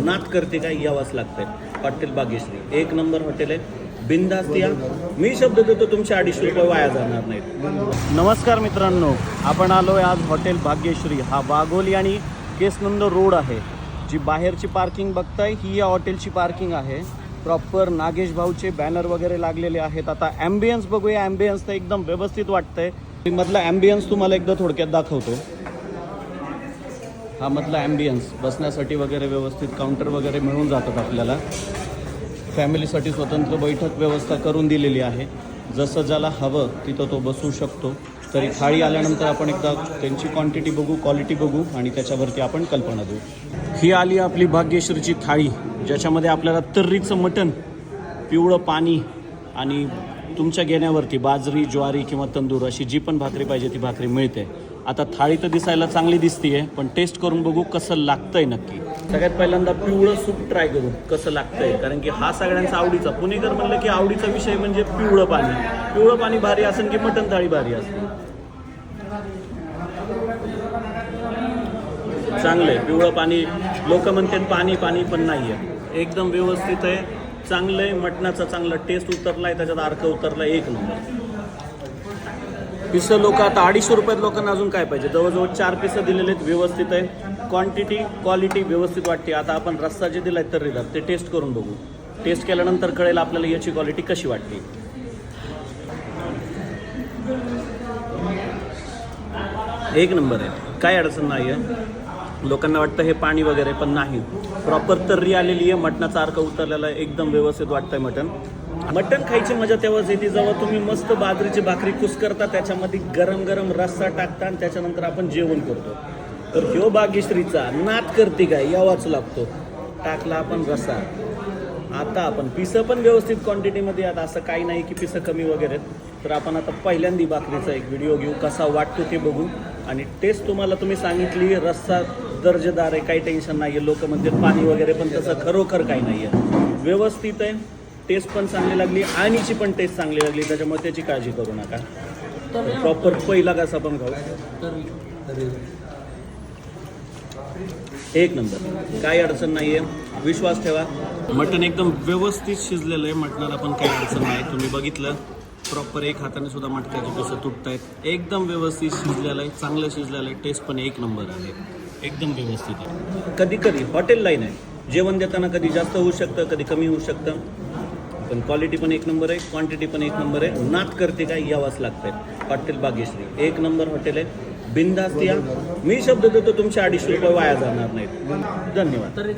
नात करते काय यावंच लागतंय. हॉटेल भाग्यश्री एक नंबर हॉटेल आहे. बिनधास्त या. मी शब्द देतो तुमचे 250 रुपये वाया जाणार नाहीत. नमस्कार मित्रांनो, आपण आलोय आज हॉटेल भाग्यश्री. हा वाघोली आणि केसनंद रोड आहे. जी बाहेरची पार्किंग बघताय ही या हॉटेलची पार्किंग आहे. प्रॉपर नागेश भाऊचे बॅनर वगैरे लागलेले आहेत. आता ॲम्बियन्स बघूया. ॲम्बियन्स तर एकदम व्यवस्थित वाटतंय. मधला ॲम्बियन्स तुम्हाला एकदा थोडक्यात दाखवतो. हा मधला ॲम्बियन्स बसण्यासाठी वगैरे व्यवस्थित काउंटर वगैरे मिळून जातात आपल्याला. फॅमिलीसाठी स्वतंत्र बैठक व्यवस्था करून दिलेली आहे. जसं ज्याला हवं तिथं तो बसू शकतो. तरी थाळी आल्यानंतर आपण एकदा त्यांची क्वांटिटी बघू, क्वालिटी बघू आणि त्याच्यावरती आपण कल्पना देऊ. ही आली आपली भाग्यश्रीची थाळी, ज्याच्यामध्ये आपल्याला तर्रीचं मटण, पिवळं पाणी आणि तुमच्या घेण्यावरती बाजरी, ज्वारी किंवा तंदूर अशी जी पण भाकरी पाहिजे ती भाकरी मिळते. आता थाळी तर दिसायला चांगली दिसतीये, पण टेस्ट करून बघू कसं लागतंय नक्की. सगळ्यात पहिल्यांदा पिवळं सूप ट्राय करू कसं लागतंय, कारण की हा सगळ्यांचा आवडीचा. पुणेकर म्हणलं की आवडीचा विषय म्हणजे पिवळं पाणी. पिवळं पाणी भारी असेल की मटण थाळी भारी असते. चांगलंय पिवळं पाणी. लोक म्हणतात पाणी पाणी, पण नाही आहे. एकदम व्यवस्थित आहे, चांगलं आहे. मटणाचा चांगला टेस्ट उतरलाय, त्याच्यात अर्क उतरलाय, एक नंबर. पिसं लोक आता 250 रुपयात लोकांना अजून काय पाहिजे. जवळजवळ 4 पिसं दिलेले आहेत. व्यवस्थित आहे. क्वांटिटी क्वालिटी व्यवस्थित वाटते. आता आपण रस्सा जे दिलाय तर्रीला ते टेस्ट करून बघू. टेस्ट केल्यानंतर कळेल आपल्याला याची क्वालिटी कशी वाटते. एक नंबर आहे, काय अडचण नाही आहे. लोकांना वाटतं हे पाणी वगैरे, पण नाही. प्रॉपर तर्री आलेली आहे. मटणाचा अर्क उतरलेला आहे. एकदम व्यवस्थित वाटतंय मटण. मटण खायची मजा तेव्हाच येते जेव्हा तुम्ही मस्त बाजरीची भाकरी कुस्करता, त्याच्यामध्ये गरम गरम रस्सा टाकता आणि त्याच्यानंतर आपण जेवण करतो. तर ह्यो भाग्यश्रीचा नात करते काय यावाच लागतो. टाकला आपण रस्सा. आता आपण पिसं पण व्यवस्थित क्वांटिटीमध्ये. आता असं काही नाही की पिसं कमी वगैरे. तर आपण आता पहिल्यांदा भाकरीचा एक व्हिडिओ घेऊ, कसा वाटतो ते बघू. आणि टेस्ट तुम्हाला तुम्ही सांगितली, रस्सा दर्जेदार आहे, काही टेन्शन नाही आहे. लोक म्हणतात पाणी वगैरे, पण तसं खरोखर काही नाही आहे. व्यवस्थित आहे. टेस्ट पण चांगली लागली, आणीची पण टेस्ट चांगली लागली, त्याच्यामुळे त्याची काळजी करू नका. प्रॉपर पहिला कसा पण खाऊ. एक नंबर, काही अडचण नाही आहे. विश्वास ठेवा. मटण एकदम व्यवस्थित शिजलेलं आहे. मटणाला पण काही अडचण नाही. तुम्ही बघितलं प्रॉपर एक हाताने सुद्धा मटक्याची पिसं तुटत आहेत. एकदम व्यवस्थित शिजलेलं आहे, चांगलं शिजलेलं आहे. टेस्ट पण एक नंबर आहे, एकदम व्यवस्थित आहे. कधी कधी हॉटेल लाईन आहे, जेवण देताना कधी जास्त होऊ शकतं, कधी कमी होऊ शकतं, पण क्वालिटी पण एक नंबर आहे, क्वांटिटी पण एक नंबर आहे. नात करते काय यावंच लागतंय. हॉटेल भाग्यश्री एक नंबर हॉटेल आहे. बिनधास्त या. मी शब्द देतो तुमचे 250 रुपये वाया जाणार नाहीत. धन्यवाद.